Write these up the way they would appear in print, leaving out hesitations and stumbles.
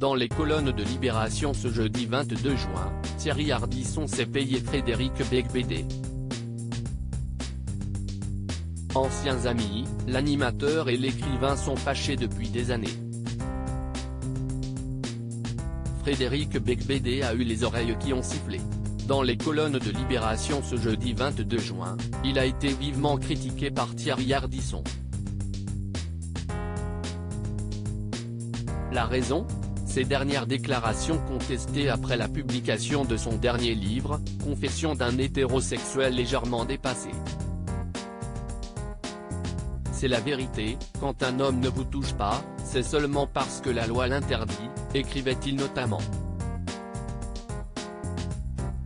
Dans les colonnes de Libération ce jeudi 22 juin, Thierry Ardisson s'est payé Frédéric Beigbeder. Anciens amis, l'animateur et l'écrivain sont fâchés depuis des années. Frédéric Beigbeder a eu les oreilles qui ont sifflé. Dans les colonnes de Libération ce jeudi 22 juin, il a été vivement critiqué par Thierry Ardisson. La raison ? Ses dernières déclarations contestées après la publication de son dernier livre, Confessions d'un hétérosexuel légèrement dépassé. C'est la vérité, quand un homme ne vous touche pas, c'est seulement parce que la loi l'interdit, écrivait-il notamment.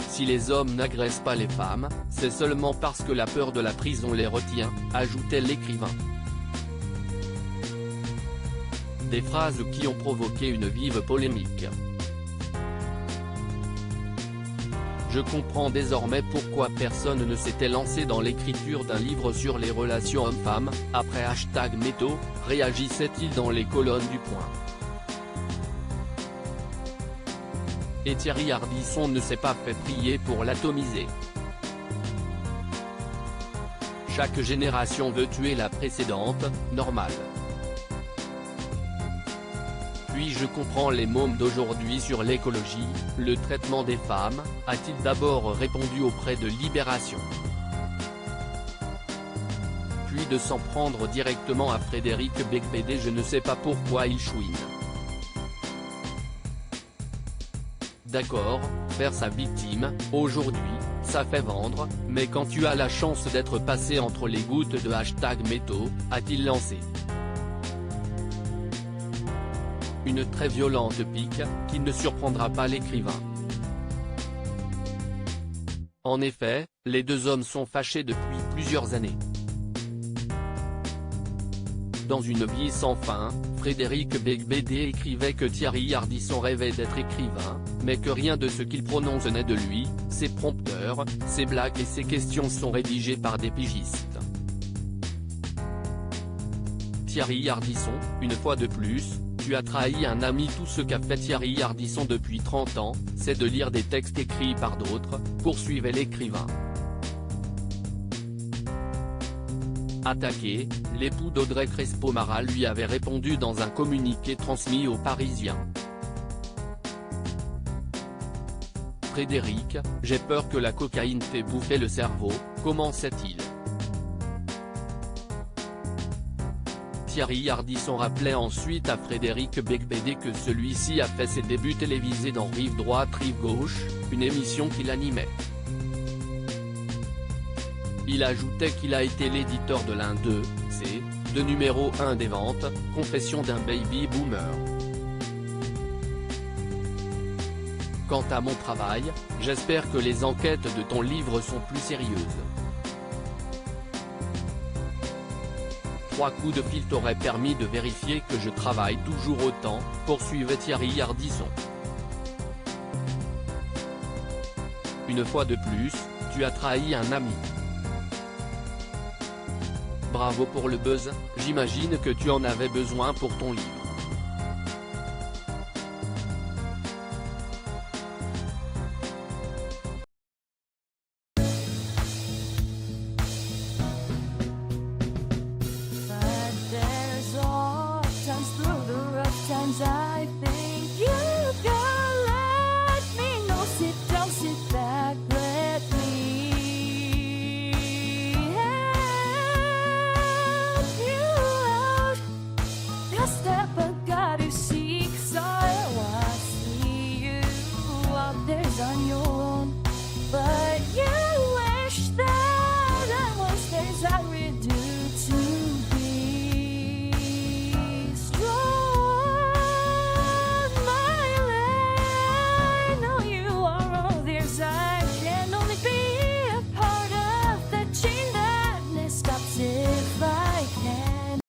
Si les hommes n'agressent pas les femmes, c'est seulement parce que la peur de la prison les retient, ajoutait l'écrivain. Des phrases qui ont provoqué une vive polémique. Je comprends désormais pourquoi personne ne s'était lancé dans l'écriture d'un livre sur les relations hommes-femmes, après #MeToo, réagissait-il dans les colonnes du Point. Et Thierry Ardisson ne s'est pas fait prier pour l'atomiser. Chaque génération veut tuer la précédente, normal. Puis je comprends les mômes d'aujourd'hui sur l'écologie, le traitement des femmes, a-t-il d'abord répondu auprès de Libération. Puis de s'en prendre directement à Frédéric Beigbeder, je ne sais pas pourquoi il chouine. D'accord, faire sa victime, aujourd'hui, ça fait vendre, mais quand tu as la chance d'être passé entre les gouttes de #MeToo, a-t-il lancé. Une très violente pique, qui ne surprendra pas l'écrivain. En effet, les deux hommes sont fâchés depuis plusieurs années. Dans Une vie sans fin, Frédéric Beigbeder écrivait que Thierry Ardisson rêvait d'être écrivain, mais que rien de ce qu'il prononce n'est de lui, ses prompteurs, ses blagues et ses questions sont rédigés par des pigistes. Thierry Ardisson, une fois de plus, tu as trahi un ami. Tout ce qu'a fait Thierry Ardisson depuis 30 ans, c'est de lire des textes écrits par d'autres, poursuivait l'écrivain. Attaqué, l'époux d'Audrey Crespo-Mara lui avait répondu dans un communiqué transmis aux Parisiens. Frédéric, j'ai peur que la cocaïne t'ait bouffé le cerveau, commençait-il. Thierry Ardisson rappelait ensuite à Frédéric Beigbeder que celui-ci a fait ses débuts télévisés dans Rive droite Rive gauche, une émission qu'il animait. Il ajoutait qu'il a été l'éditeur de l'un d'eux, c'est, de numéro 1 des ventes, Confessions d'un baby boomer. Quant à mon travail, j'espère que les enquêtes de ton livre sont plus sérieuses. 3 coups de fil t'auraient permis de vérifier que je travaille toujours autant, poursuivait Thierry Ardisson. Une fois de plus, tu as trahi un ami. Bravo pour le buzz, j'imagine que tu en avais besoin pour ton livre.